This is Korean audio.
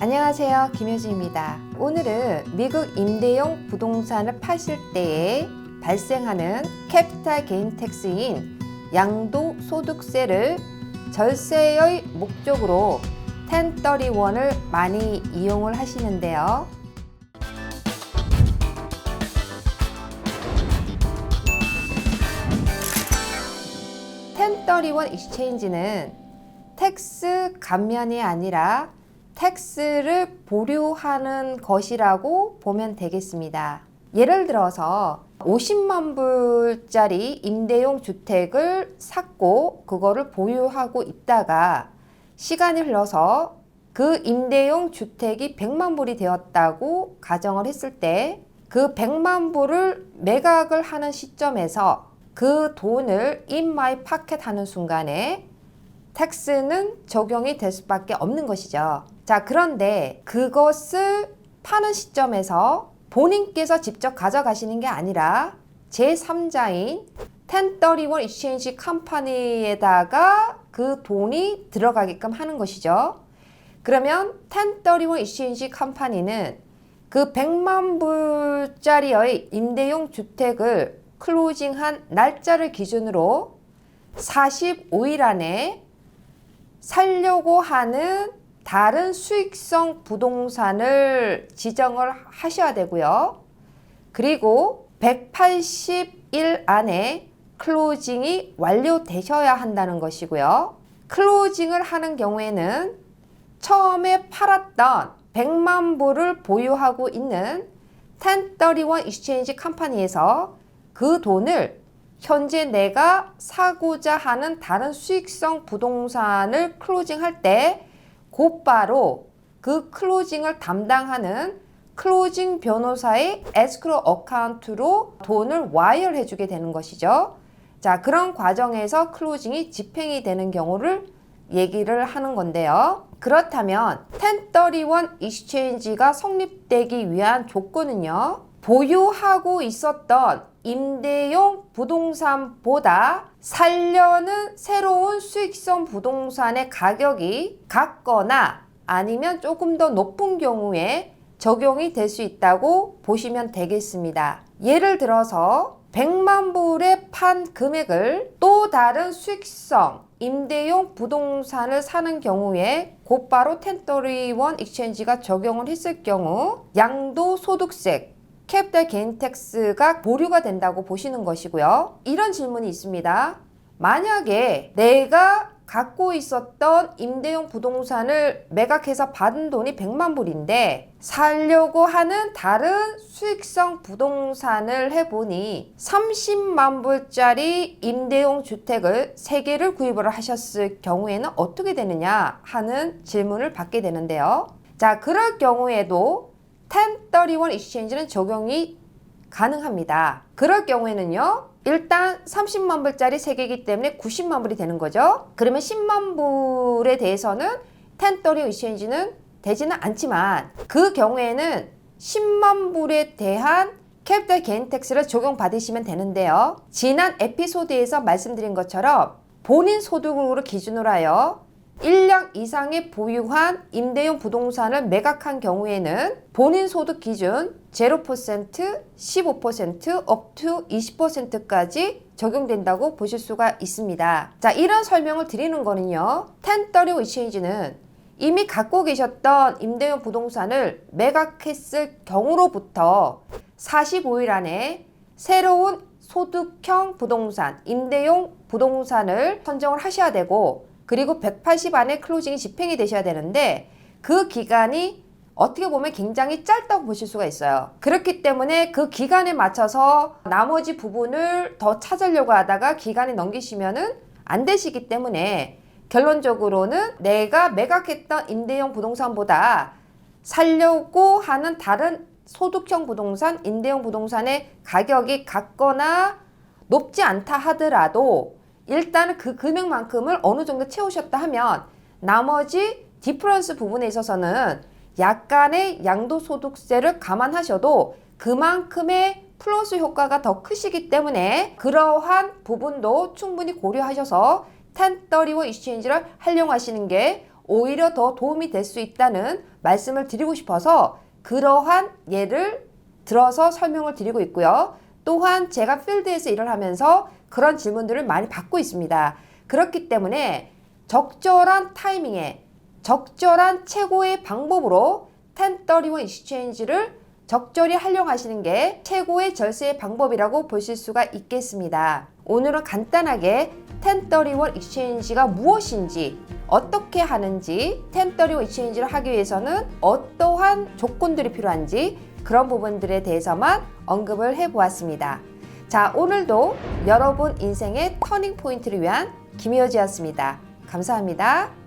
안녕하세요, 김효진입니다. 오늘은 미국 임대용 부동산을 파실 때에 발생하는 캐피탈 게인 텍스인 양도소득세를 절세의 목적으로 1031을 많이 이용을 하시는데요. 1031 익스체인지는 텍스 감면이 아니라 텍스를 보류하는 것이라고 보면 되겠습니다. 예를 들어서 50만 불짜리 임대용 주택을 샀고 그거를 보유하고 있다가 시간이 흘러서 그 임대용 주택이 100만 불이 되었다고 가정을 했을 때 그 100만 불을 매각을 하는 시점에서 그 돈을 in my pocket 하는 순간에 텍스는 적용이 될 수밖에 없는 것이죠. 자, 그런데 그것을 파는 시점에서 본인께서 직접 가져가시는 게 아니라 제3자인 1031 익스체인지 컴퍼니에다가 그 돈이 들어가게끔 하는 것이죠. 그러면 1031 익스체인지 컴퍼니는 그 100만 불짜리의 임대용 주택을 클로징한 날짜를 기준으로 45일 안에 살려고 하는 다른 수익성 부동산을 지정을 하셔야 되고요. 그리고 180일 안에 클로징이 완료되셔야 한다는 것이고요. 클로징을 하는 경우에는 처음에 팔았던 100만 불을 보유하고 있는 1031 익스체인지 컴퍼니에서 그 돈을 현재 내가 사고자 하는 다른 수익성 부동산을 클로징할 때 곧바로 그 클로징을 담당하는 클로징 변호사의 에스크로 어카운트로 돈을 와이어를 해주게 되는 것이죠. 자, 그런 과정에서 클로징이 집행이 되는 경우를 얘기를 하는 건데요. 그렇다면 1031 익스체인지가 성립되기 위한 조건은요, 보유하고 있었던 임대용 부동산보다 살려는 새로운 수익성 부동산의 가격이 같거나 아니면 조금 더 높은 경우에 적용이 될 수 있다고 보시면 되겠습니다. 예를 들어서 100만 불에 판 금액을 또 다른 수익성 임대용 부동산을 사는 경우에 곧바로 1031 익스체인지가 적용을 했을 경우 양도소득세 캐피탈 게인 텍스가 보류가 된다고 보시는 것이고요. 이런 질문이 있습니다. 만약에 내가 갖고 있었던 임대용 부동산을 매각해서 받은 돈이 100만 불인데 살려고 하는 다른 수익성 부동산을 해보니 30만 불짜리 임대용 주택을 3개를 구입을 하셨을 경우에는 어떻게 되느냐 하는 질문을 받게 되는데요. 자, 그럴 경우에도 1031 익스체인지는 적용이 가능합니다. 그럴 경우에는요, 일단 30만 불짜리 3개이기 때문에 90만 불이 되는 거죠. 그러면 10만 불에 대해서는 1031 익스체인지는 되지는 않지만 그 경우에는 10만 불에 대한 캐피탈 게인 텍스를 적용받으시면 되는데요. 지난 에피소드에서 말씀드린 것처럼 본인 소득으로 기준으로 하여 1년 이상의 보유한 임대용 부동산을 매각한 경우에는 본인 소득 기준 0%, 15%, up to 20%까지 적용된다고 보실 수가 있습니다. 자, 이런 설명을 드리는 거는요, 1031 익스체인지는 이미 갖고 계셨던 임대용 부동산을 매각했을 경우로부터 45일 안에 새로운 소득형 부동산, 임대용 부동산을 선정을 하셔야 되고 그리고 180 안에 클로징이 집행이 되셔야 되는데 그 기간이 어떻게 보면 굉장히 짧다고 보실 수가 있어요. 그렇기 때문에 그 기간에 맞춰서 나머지 부분을 더 찾으려고 하다가 기간이 넘기시면은 안 되시기 때문에 결론적으로는 내가 매각했던 임대용 부동산보다 살려고 하는 다른 소득형 부동산, 임대용 부동산의 가격이 같거나 높지 않다 하더라도 일단은 그 금액만큼을 어느 정도 채우셨다 하면 나머지 디퍼런스 부분에 있어서는 약간의 양도소득세를 감안하셔도 그만큼의 플러스 효과가 더 크시기 때문에 그러한 부분도 충분히 고려하셔서 1031 익스체인지를 활용하시는 게 오히려 더 도움이 될 수 있다는 말씀을 드리고 싶어서 그러한 예를 들어서 설명을 드리고 있고요. 또한 제가 필드에서 일을 하면서 그런 질문들을 많이 받고 있습니다. 그렇기 때문에 적절한 타이밍에 적절한 최고의 방법으로 1031 익스체인지를 적절히 활용하시는 게 최고의 절세의 방법이라고 보실 수가 있겠습니다. 오늘은 간단하게 1031 익스체인지가 무엇인지, 어떻게 하는지, 1031 익스체인지를 하기 위해서는 어떠한 조건들이 필요한지 그런 부분들에 대해서만 언급을 해보았습니다. 자, 오늘도 여러분 인생의 터닝 포인트를 위한 김효지였습니다. 감사합니다.